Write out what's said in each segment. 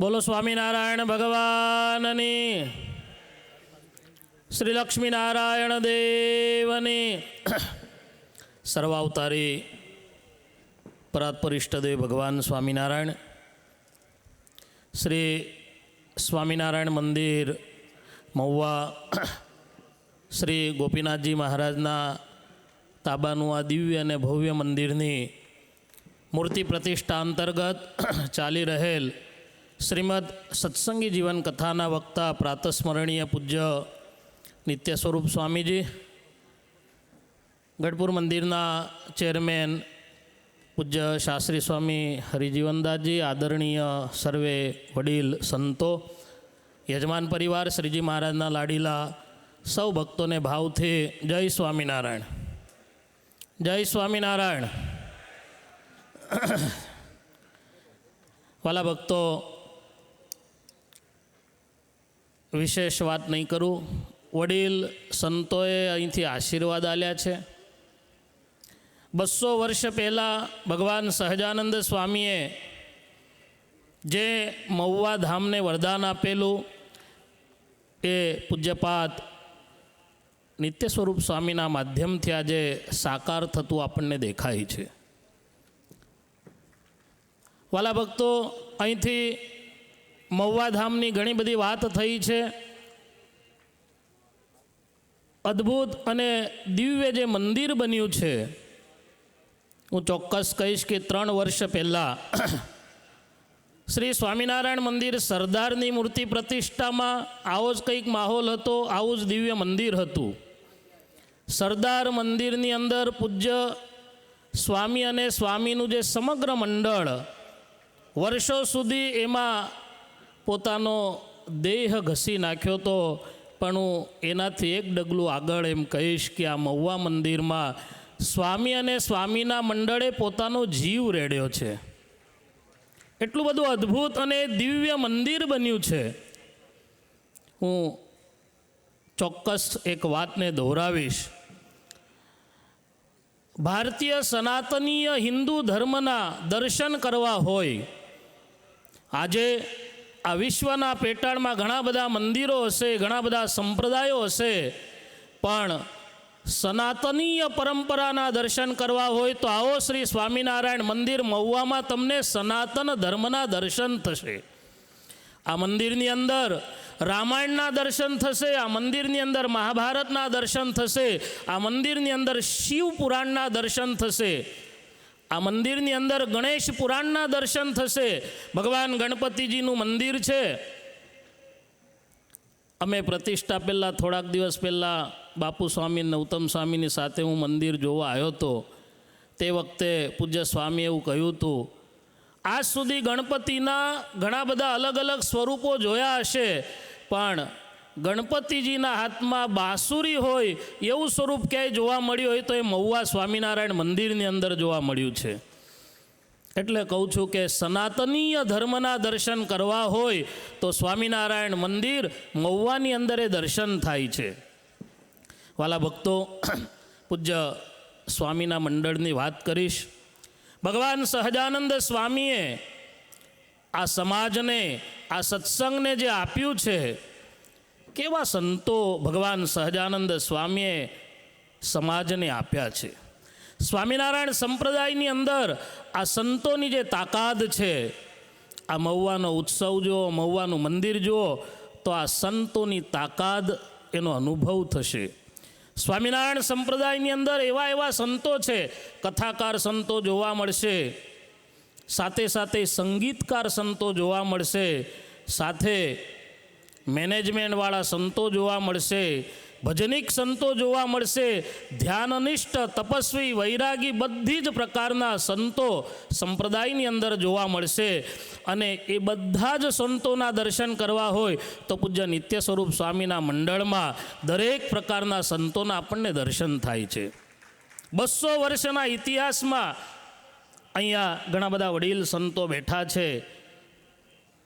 બોલો સ્વામિનારાયણ ભગવાનની, શ્રી લક્ષ્મીનારાયણ દેવની, સર્વાવતારી પરાત્પર ઇષ્ટદેવ ભગવાન સ્વામિનારાયણ, શ્રી સ્વામિનારાયણ મંદિર મહુવા શ્રી ગોપીનાથજી મહારાજના તાબાનું આ દિવ્ય અને ભવ્ય મંદિરની મૂર્તિ પ્રતિષ્ઠા અંતર્ગત ચાલી રહેલ શ્રીમદ સત્સંગી જીવન કથાના વક્તા પ્રાતસ્મરણીય પૂજ્ય નિત્ય સ્વરૂપ સ્વામીજી, ગઢપુર મંદિરના ચેરમેન પૂજ્ય શાસ્ત્રી સ્વામી હરિજીવનદાસજી, આદરણીય સર્વે વડીલ સંતો, યજમાન પરિવાર, શ્રીજી મહારાજના લાડીલા સૌ ભક્તોને ભાવથી જય સ્વામિનારાયણ, જય સ્વામિનારાયણ. વાલા ભક્તો, વિશેષ વાત નહીં કરું. વડીલ સંતોએ અહીંથી આશીર્વાદ આલ્યા છે. 200 વર્ષ પહેલાં ભગવાન સહજાનંદ સ્વામીએ જે મહુવા ધામને વરદાન આપેલું એ પૂજ્યપાદ નિત્ય સ્વરૂપ સ્વામીના માધ્યમથી આજે સાકાર થતું આપણને દેખાય છે. વાલા ભક્તો, અહીંથી મહુવા ધામની ઘણી બધી વાત થઈ છે. અદ્ભુત અને દિવ્ય જે મંદિર બન્યું છે, હું ચોક્કસ કહીશ કે 3 વર્ષ પહેલાં શ્રી સ્વામિનારાયણ મંદિર સરદારની મૂર્તિ પ્રતિષ્ઠામાં આવો જ કંઈક માહોલ હતો, આવું જ દિવ્ય મંદિર હતું. સરદાર મંદિરની અંદર પૂજ્ય સ્વામી અને સ્વામીનું જે સમગ્ર મંડળ વર્ષો સુધી એમાં પોતાનો દેહ ઘસી નાખ્યો હતો. પણ હું એનાથી એક ડગલું આગળ એમ કહીશ કે આ મહુવા મંદિરમાં સ્વામી અને સ્વામીના મંડળે પોતાનો જીવ રેડ્યો છે. એટલું બધું અદ્ભુત અને દિવ્ય મંદિર બન્યું છે. હું ચોક્કસ એક વાતને દોહરાવીશ. ભારતીય સનાતનીય હિન્દુ ધર્મના દર્શન કરવા હોય, આજે આ વિશ્વના પેટાળમાં ઘણા બધા મંદિરો હશે, ઘણા બધા સંપ્રદાયો હશે, પણ સનાતનીય પરંપરાના દર્શન કરવા હોય તો આવો શ્રી સ્વામિનારાયણ મંદિર મહુવામાં તમને સનાતન ધર્મના દર્શન થશે. આ મંદિરની અંદર રામાયણના દર્શન થશે, આ મંદિરની અંદર મહાભારતના દર્શન થશે, આ મંદિરની અંદર શિવ પુરાણના દર્શન થશે, આ મંદિરની અંદર ગણેશ પુરાણના દર્શન થશે. ભગવાન ગણપતિજીનું મંદિર છે. અમે પ્રતિષ્ઠા પહેલાં થોડાક દિવસ પહેલાં બાપુ સ્વામી નૌતમ સ્વામીની સાથે હું મંદિર જોવા આવ્યો હતો. તે વખતે પૂજ્ય સ્વામીએ એવું કહ્યું હતું, આજ સુધી ગણપતિના ઘણા બધા અલગ અલગ સ્વરૂપો જોયા હશે, પણ ગણપતિજીના હાથમાં બાંસુરી હોય એવું સ્વરૂપ ક્યાંય જોવા મળ્યું હોય તો એ મહુવા સ્વામિનારાયણ મંદિરની અંદર જોવા મળ્યું છે. એટલે કહું છું કે સનાતનીય ધર્મના દર્શન કરવા હોય તો સ્વામિનારાયણ મંદિર મહુવાની અંદર એ દર્શન થાય છે. વાલા ભક્તો, પૂજ્ય સ્વામીના મંડળની વાત કરીશ. ભગવાન સહજાનંદ સ્વામીએ આ સમાજને, આ સત્સંગને જે આપ્યું છે, કેવા સંતો ભગવાન સહજાનંદ સ્વામીએ સમાજને આપ્યા છે. સ્વામિનારાયણ સંપ્રદાયની અંદર આ સંતોની જે તાકાત છે, આ મહુવાનો ઉત્સવ જુઓ, મહુવાનું મંદિર જુઓ તો આ સંતોની તાકાત એનો અનુભવ થશે. સ્વામિનારાયણ સંપ્રદાયની અંદર એવા એવા સંતો છે, કથાકાર સંતો જોવા મળશે, સાથે સાથે સંગીતકાર સંતો જોવા મળશે, સાથે મેનેજમેન્ટવાળા સંતો જોવા મળશે, ભજનિક સંતો જોવા મળશે, ધ્યાનનિષ્ઠ, તપસ્વી, વૈરાગી બધી જ પ્રકારના સંતો સંપ્રદાયની અંદર જોવા મળશે. અને એ બધા જ સંતોના દર્શન કરવા હોય તો પૂજ્ય નિત્ય સ્વરૂપ સ્વામીના મંડળમાં દરેક પ્રકારના સંતોના આપણને દર્શન થાય છે. 200 વર્ષના ઇતિહાસમાં અહીંયા ઘણા બધા વડીલ સંતો બેઠા છે.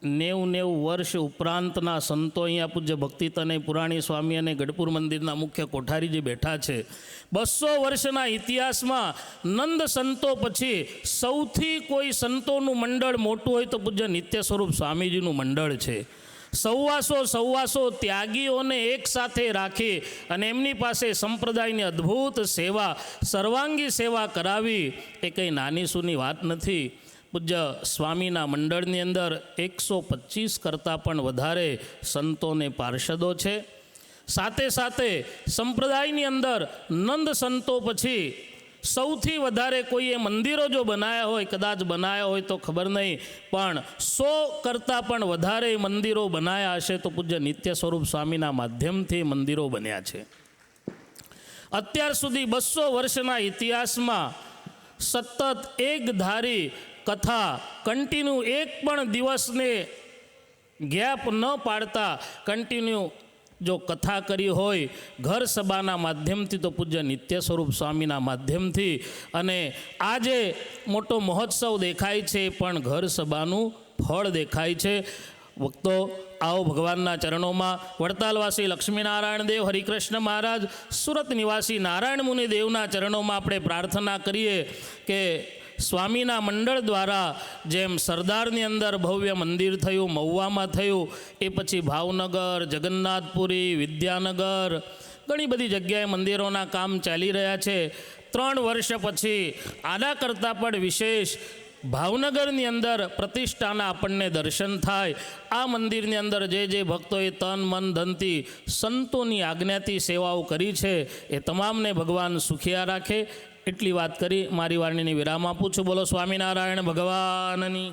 નેવું વર્ષ ઉપરાંતના સંતો અહીંયા પૂજ્ય ભક્તિતનય પુરાણી સ્વામી અને ગઢપુર મંદિરના મુખ્ય કોઠારી જે બેઠા છે, 200 વર્ષના ઇતિહાસમાં નંદ સંતો પછી સૌથી કોઈ સંતોનું મંડળ મોટું હોય તો પૂજ્ય નિત્ય સ્વરૂપ સ્વામીજીનું મંડળ છે. સવાસો ત્યાગીઓને એક સાથે રાખી અને એમની પાસે સંપ્રદાયની અદ્ભુત સેવા, સર્વાંગી સેવા કરાવી એ કંઈ નાની સૂની વાત નથી. પૂજ્ય સ્વામીના મંડળની અંદર 125 કરતાં પણ વધારે સંતોને પાર્ષદો છે. સાથે સાથે સંપ્રદાયની અંદર નંદ સંતો પછી સૌથી વધારે કોઈએ મંદિરો જો બનાવ્યા હોય, કદાચ બનાવ્યા હોય તો ખબર નહીં, પણ 100 કરતાં પણ વધારે મંદિરો બનાવ્યા હશે તો પૂજ્ય નિત્ય સ્વરૂપ સ્વામીના માધ્યમથી મંદિરો બન્યા છે. અત્યાર સુધી 200 વર્ષના ઇતિહાસમાં સતત એક ધારી કથા, કન્ટિન્યુ એક પણ દિવસને ગેપ ન પાડતા કન્ટિન્યુ જો કથા કરી હોય ઘર સભાના માધ્યમથી તો પૂજ્ય નિત્ય સ્વરૂપ સ્વામીના માધ્યમથી, અને આજે મોટો મહોત્સવ દેખાય છે પણ ઘર સભાનું ફળ દેખાય છે. ભક્તો આવો ભગવાનના ચરણોમાં વડતાલવાસી લક્ષ્મીનારાયણ દેવ, હરિકૃષ્ણ મહારાજ, સુરત નિવાસી નારાયણ મુનિ દેવના ચરણોમાં આપણે પ્રાર્થના કરીએ કે સ્વામીના મંડળ દ્વારા જેમ સરદારની અંદર ભવ્ય મંદિર થયું, મહુવામાં થયું, એ પછી ભાવનગર, જગન્નાથપુરી, વિદ્યાનગર, ઘણી બધી જગ્યાએ મંદિરોના કામ ચાલી રહ્યા છે. 3 વર્ષ પછી આના કરતાં પણ વિશેષ ભાવનગરની અંદર પ્રતિષ્ઠાના આપણને દર્શન થાય. આ મંદિરની અંદર જે ભક્તોએ તન મન ધનથી સંતોની આજ્ઞાથી સેવાઓ કરી છે એ તમામને ભગવાન સુખિયા રાખે. એટલી વાત કરી મારી વાણીની વિરામ આપું છું. બોલો સ્વામિનારાયણ ભગવાનની.